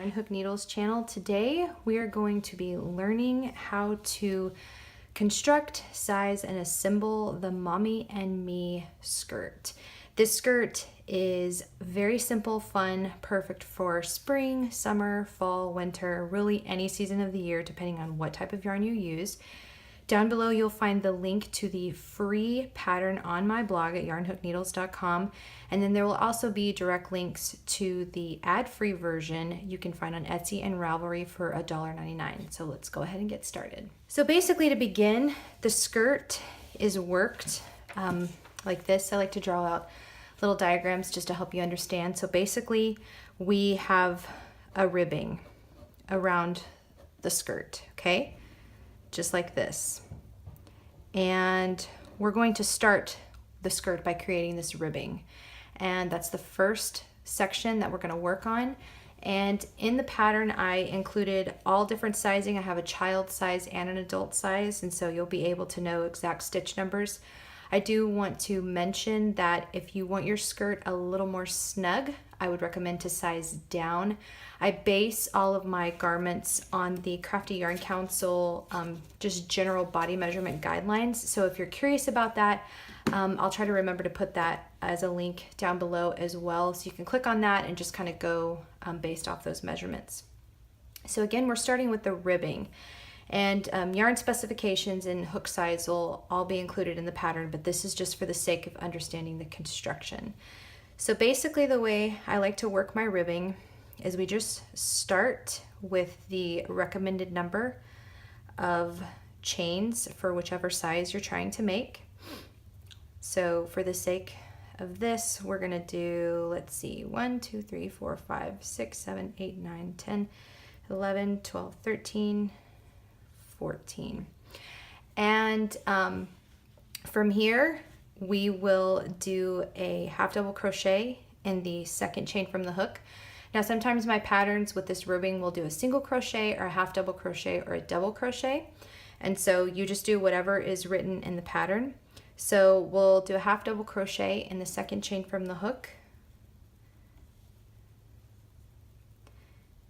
Yarnhookneedles channel. Today we are going to be learning how to construct, size, and assemble the Mommy and Me skirt. This skirt is very simple, fun, perfect for spring, summer, fall, winter, really any season of the year depending on what type of yarn you use. Down below you'll find the link to the free pattern on my blog at yarnhookneedles.com, and then there will also be direct links to the ad-free version you can find on Etsy and Ravelry for $1.99. So let's go ahead and get started. So basically, to begin, the skirt is worked like this. I like to draw out little diagrams just to help you understand. So basically we have a ribbing around the skirt, okay? Just like this. And we're going to start the skirt by creating this ribbing. And that's the first section that we're going to work on. And in the pattern, I included all different sizing. I have a child size and an adult size, and so you'll be able to know exact stitch numbers. I do want to mention that if you want your skirt a little more snug, I would recommend to size down. I base all of my garments on the Crafty Yarn Council just general body measurement guidelines. So if you're curious about that, I'll try to remember to put that as a link down below as well. So you can click on that and just kind of go based off those measurements. So again, we're starting with the ribbing. And yarn specifications and hook size will all be included in the pattern, but this is just for the sake of understanding the construction. So basically the way I like to work my ribbing is we just start with the recommended number of chains for whichever size you're trying to make. So for the sake of this, we're gonna do, let's see, 1, 2, 3, 4, 5, 6, 7, 8, 9, 10, 11, 12, 13, 14. And from here, we will do a half double crochet in the second chain from the hook. Now, sometimes my patterns with this ribbing will do a single crochet or a half double crochet or a double crochet. And so you just do whatever is written in the pattern. So we'll do a half double crochet in the second chain from the hook.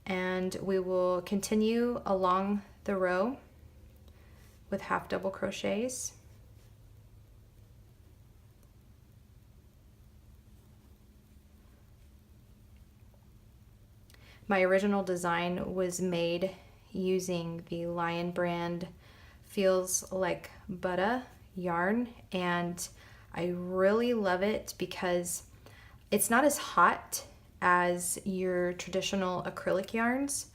And we will continue along the row with half double crochets. My original design was made using the Lion brand Feels Like Butter yarn, and I really love it because it's not as hot as your traditional acrylic yarns,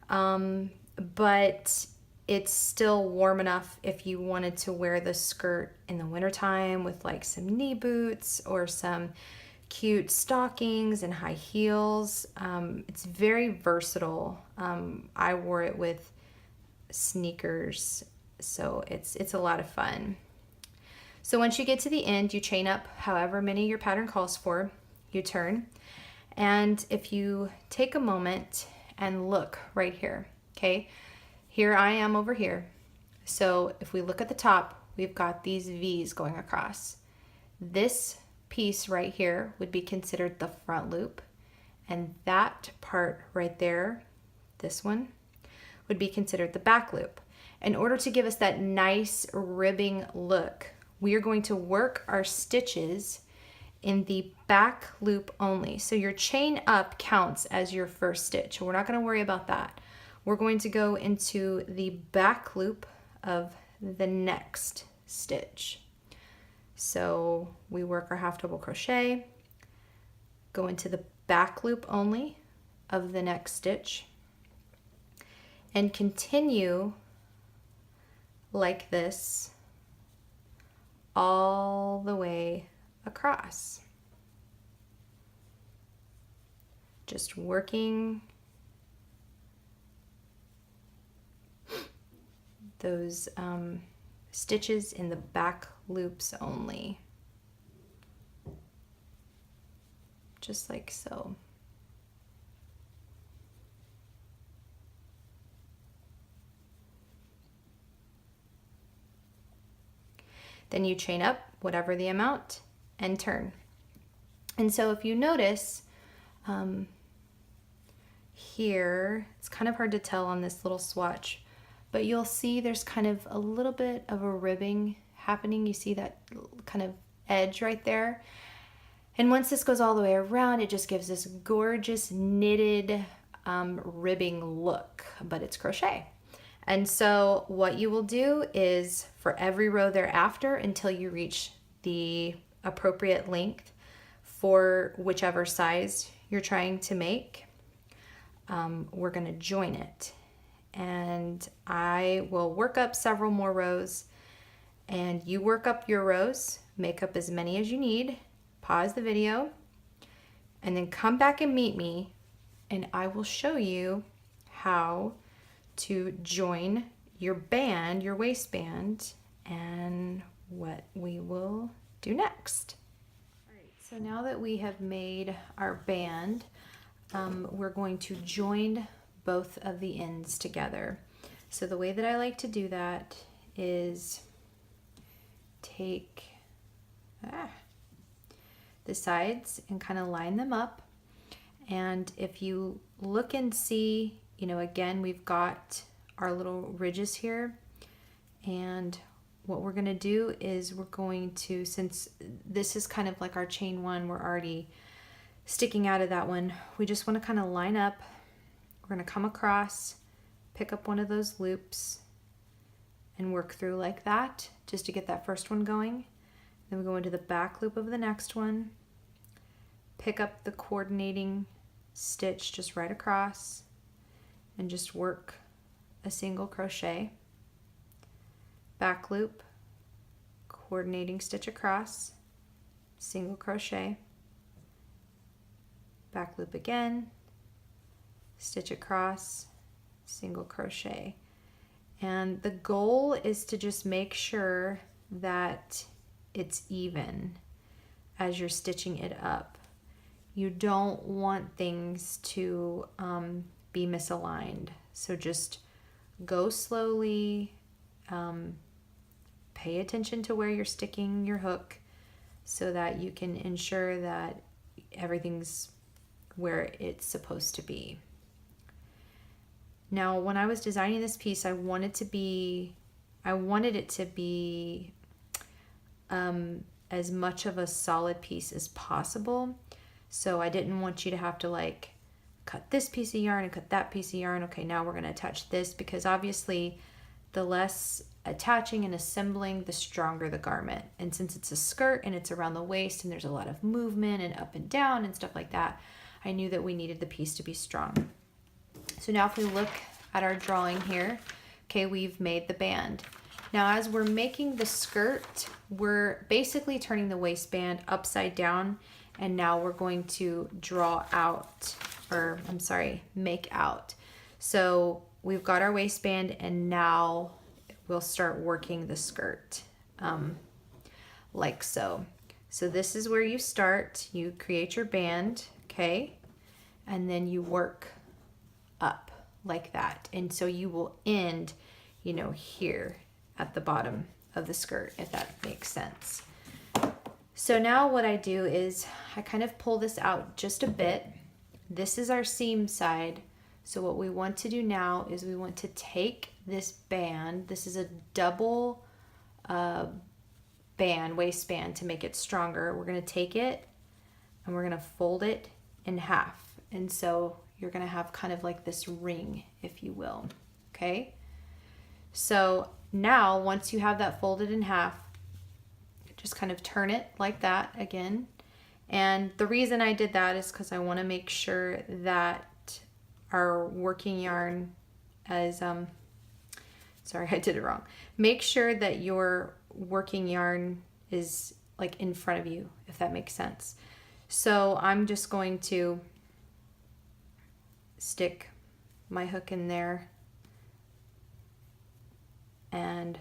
but it's still warm enough if you wanted to wear the skirt in the wintertime with like some knee boots or some cute stockings and high heels. It's very versatile. I wore it with sneakers, so it's a lot of fun. So once you get to the end, you chain up however many your pattern calls for, you turn, and if you take a moment and look right here, okay? Here I am over here. So if we look at the top, we've got these V's going across. This piece right here would be considered the front loop, and that part right there, this one, would be considered the back loop. In order to give us that nice ribbing look, we are going to work our stitches in the back loop only. So your chain up counts as your first stitch. We're not going to worry about that. We're going to go into the back loop of the next stitch. So we work our half double crochet, go into the back loop only of the next stitch, and continue like this all the way across. Just working those stitches in the back loops only, just like so. Then you chain up whatever the amount and turn. And so if you notice, here, it's kind of hard to tell on this little swatch, but you'll see there's kind of a little bit of a ribbing happening. You see that kind of edge right there. And once this goes all the way around, it just gives this gorgeous knitted ribbing look, but it's crochet. And so what you will do is for every row thereafter until you reach the appropriate length for whichever size you're trying to make, we're going to join it. And I will work up several more rows, and you work up your rows, make up as many as you need, pause the video, and then come back and meet me, and I will show you how to join your band, your waistband, and what we will do next. All right, so now that we have made our band, we're going to join both of the ends together. So the way that I like to do that is take the sides and kind of line them up. And if you look and see, you know, again, we've got our little ridges here. And what we're going to do is we're going to, since this is kind of like our chain one, we're already sticking out of that one, we just want to kind of line up. We're going to come across, pick up one of those loops, and work through like that just to get that first one going. Then we go into the back loop of the next one, pick up the coordinating stitch just right across, and just work a single crochet, back loop, coordinating stitch across, single crochet, back loop again, stitch across, single crochet. And the goal is to just make sure that it's even as you're stitching it up. You don't want things to be misaligned. So just go slowly, pay attention to where you're sticking your hook so that you can ensure that everything's where it's supposed to be. Now, when I was designing this piece, I wanted it to be as much of a solid piece as possible. So I didn't want you to have to like cut this piece of yarn and cut that piece of yarn. Okay, now we're going to attach this, because obviously the less attaching and assembling, the stronger the garment. And since it's a skirt and it's around the waist and there's a lot of movement and up and down and stuff like that, I knew that we needed the piece to be strong. So now if we look at our drawing here, okay, we've made the band. Now as we're making the skirt, we're basically turning the waistband upside down, and now we're going to draw out, or I'm sorry, make out. So we've got our waistband, and now we'll start working the skirt like so. So this is where you start. You create your band, okay, and then you work up like that. And so you will end, you know, here at the bottom of the skirt, if that makes sense. So now what I do is I kind of pull this out just a bit. This is our seam side. So what we want to do now is we want to take this band. This is a double band, waistband, to make it stronger. We're going to take it and we're going to fold it in half. And so you're going to have kind of like this ring, if you will. Okay. So now once you have that folded in half, just kind of turn it like that again. And the reason I did that is because I want to make sure that our working yarn is, sorry, I did it wrong. Make sure that your working yarn is like in front of you, if that makes sense. So I'm just going to stick my hook in there and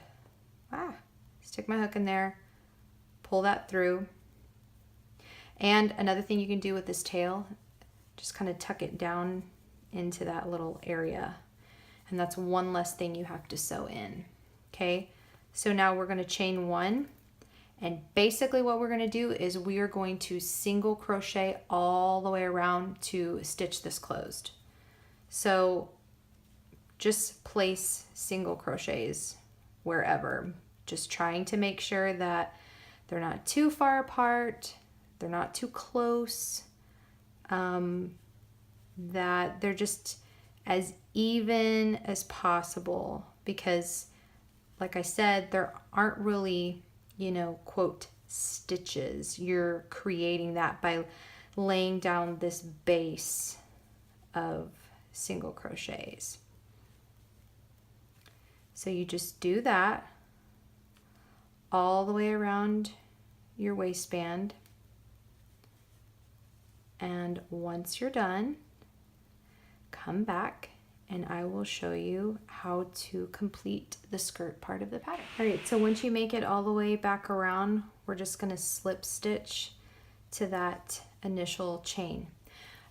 stick my hook in there, pull that through. And another thing you can do with this tail, just kind of tuck it down into that little area. And that's one less thing you have to sew in. Okay, so now we're going to chain one. And basically what we're going to do is we are going to single crochet all the way around to stitch this closed. So just place single crochets wherever, just trying to make sure that they're not too far apart, they're not too close, that they're just as even as possible, because like I said, there aren't really, you know, quote, stitches. You're creating that by laying down this base of single crochets. So you just do that all the way around your waistband. And once you're done, come back and I will show you how to complete the skirt part of the pattern. All right, so once you make it all the way back around, we're just gonna slip stitch to that initial chain.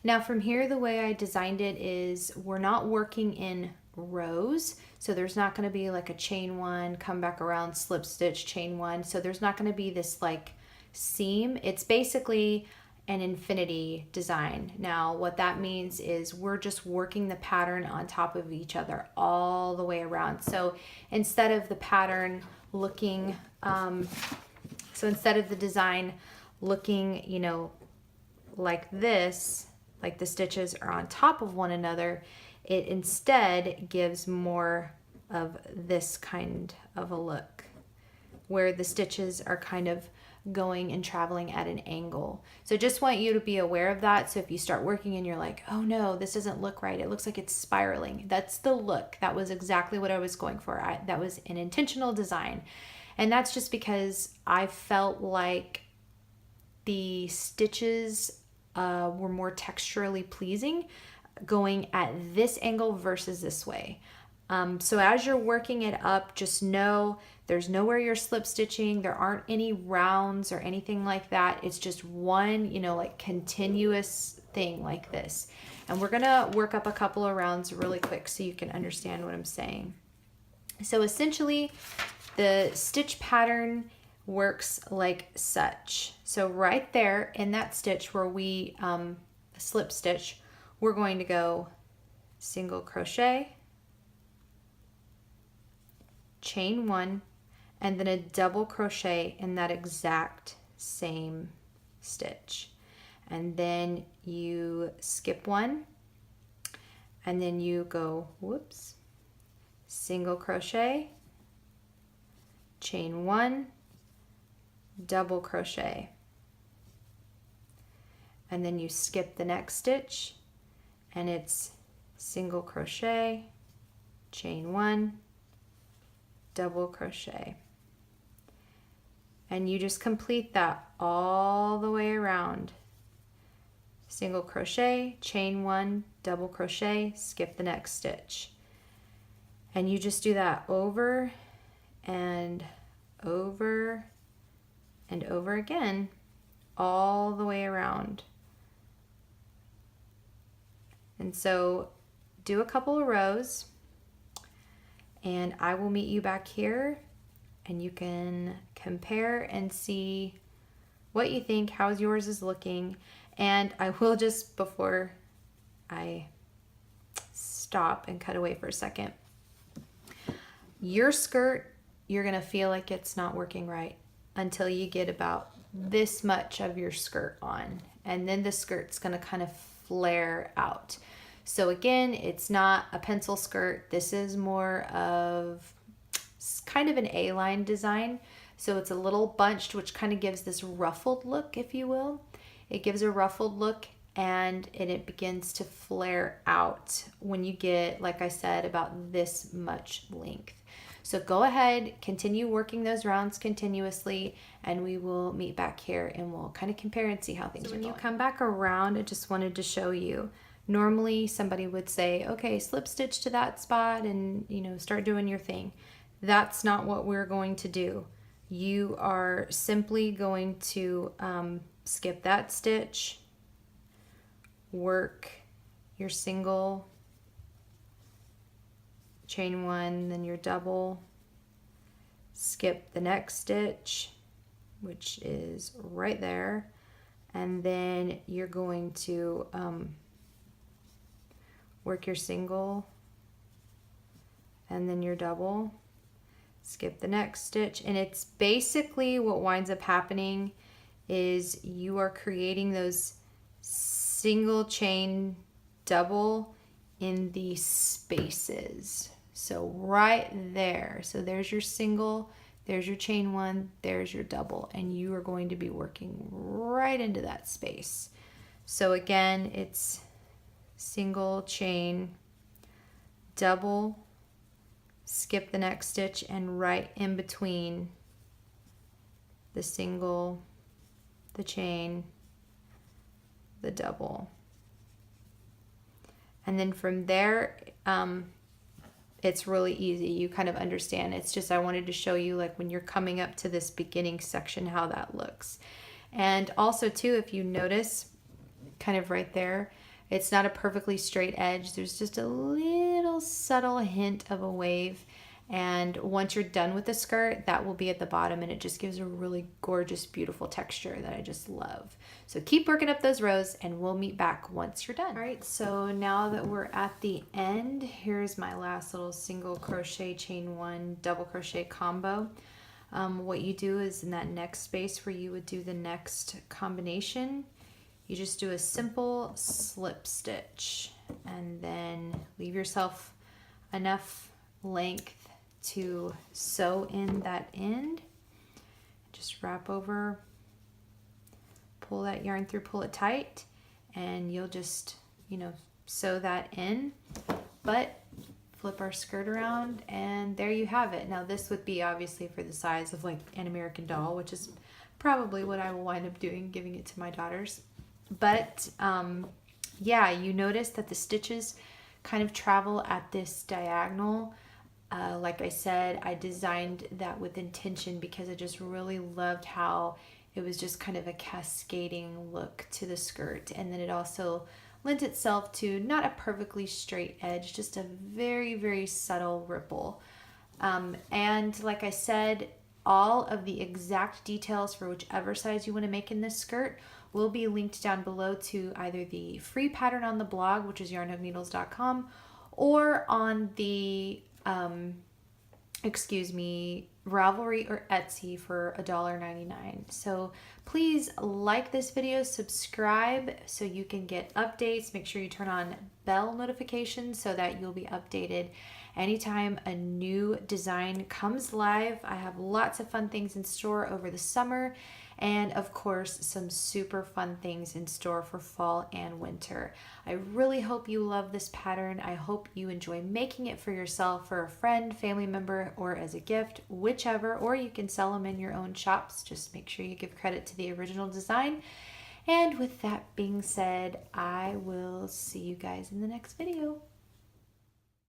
Now from here, the way I designed it is we're not working in rows, so there's not going to be like a chain one, come back around, slip stitch, chain one. So there's not going to be this like seam. It's basically an infinity design. Now what that means is we're just working the pattern on top of each other all the way around. So instead of the pattern looking, so instead of the design looking, you know, like this, like the stitches are on top of one another, it instead gives more of this kind of a look where the stitches are kind of going and traveling at an angle. So just want you to be aware of that. So if you start working and you're like, oh no, this doesn't look right, it looks like it's spiraling, that's the look. That was exactly what I was going for. That was an intentional design. And that's just because I felt like the stitches were more texturally pleasing going at this angle versus this way. So as you're working it up, just know there's nowhere you're slip stitching. There aren't any rounds or anything like that. It's just one, you know, like continuous thing like this. And we're gonna work up a couple of rounds really quick so you can understand what I'm saying. So essentially the stitch pattern works like such. So right there in that stitch where we slip stitch, we're going to go single crochet, chain one, and then a double crochet in that exact same stitch. And then you skip one, and then you go, whoops, single crochet, chain one, double crochet, and then you skip the next stitch and it's single crochet, chain one, double crochet, and you just complete that all the way around. Single crochet, chain one, double crochet, skip the next stitch, and you just do that over and over and over again, all the way around. And so do a couple of rows and I will meet you back here and you can compare and see what you think, how yours is looking. And I will just, before I stop and cut away for a second, your skirt, you're gonna feel like it's not working right until you get about this much of your skirt on, and then the skirt's gonna kind of flare out. So again, it's not a pencil skirt. This is more of kind of an A-line design. So it's a little bunched, which kind of gives this ruffled look, if you will. It gives a ruffled look and it begins to flare out when you get, like I said, about this much length. So go ahead, continue working those rounds continuously, and we will meet back here and we'll kind of compare and see how things are going. When you come back around, I just wanted to show you. Normally somebody would say, okay, slip stitch to that spot and, you know, start doing your thing. That's not what we're going to do. You are simply going to skip that stitch, work your single, chain one, then your double, skip the next stitch, which is right there, and then you're going to work your single and then your double, skip the next stitch, and it's basically what winds up happening is you are creating those single chain double in the spaces. So right there, so there's your single, there's your chain one, there's your double, and you are going to be working right into that space. So again, it's single chain double, skip the next stitch, and right in between the single, the chain, the double. And then from there, it's really easy. You kind of understand. It's just I wanted to show you, like, when you're coming up to this beginning section, how that looks. And also too, if you notice kind of right there, it's not a perfectly straight edge. There's just a little subtle hint of a wave. And once you're done with the skirt, that will be at the bottom, and it just gives a really gorgeous, beautiful texture that I just love. So keep working up those rows, and we'll meet back once you're done. All right, so now that we're at the end, here's my last little single crochet, chain one, double crochet combo. What you do is in that next space where you would do the next combination, you just do a simple slip stitch, and then leave yourself enough length to sew in that end. Just wrap over, pull that yarn through, pull it tight, and you'll just, you know, sew that in. But flip our skirt around, and there you have it. Now this would be obviously for the size of like an American Doll, which is probably what I will wind up doing, giving it to my daughters. But yeah, you notice that the stitches kind of travel at this diagonal. Like I said, I designed that with intention because I just really loved how it was just kind of a cascading look to the skirt. And then it also lent itself to not a perfectly straight edge, just a very, very subtle ripple. And like I said, all of the exact details for whichever size you want to make in this skirt will be linked down below to either the free pattern on the blog, which is yarnhookneedles.com, or on the Ravelry or Etsy for $1.99. So please like this video, subscribe so you can get updates. Make sure you turn on bell notifications so that you'll be updated anytime a new design comes live. I have lots of fun things in store over the summer, and of course some super fun things in store for fall and winter. I really hope you love this pattern. I hope you enjoy making it for yourself, for a friend, family member, or as a gift, whichever, or you can sell them in your own shops. Just make sure you give credit to the original design. And with that being said, I will see you guys in the next video.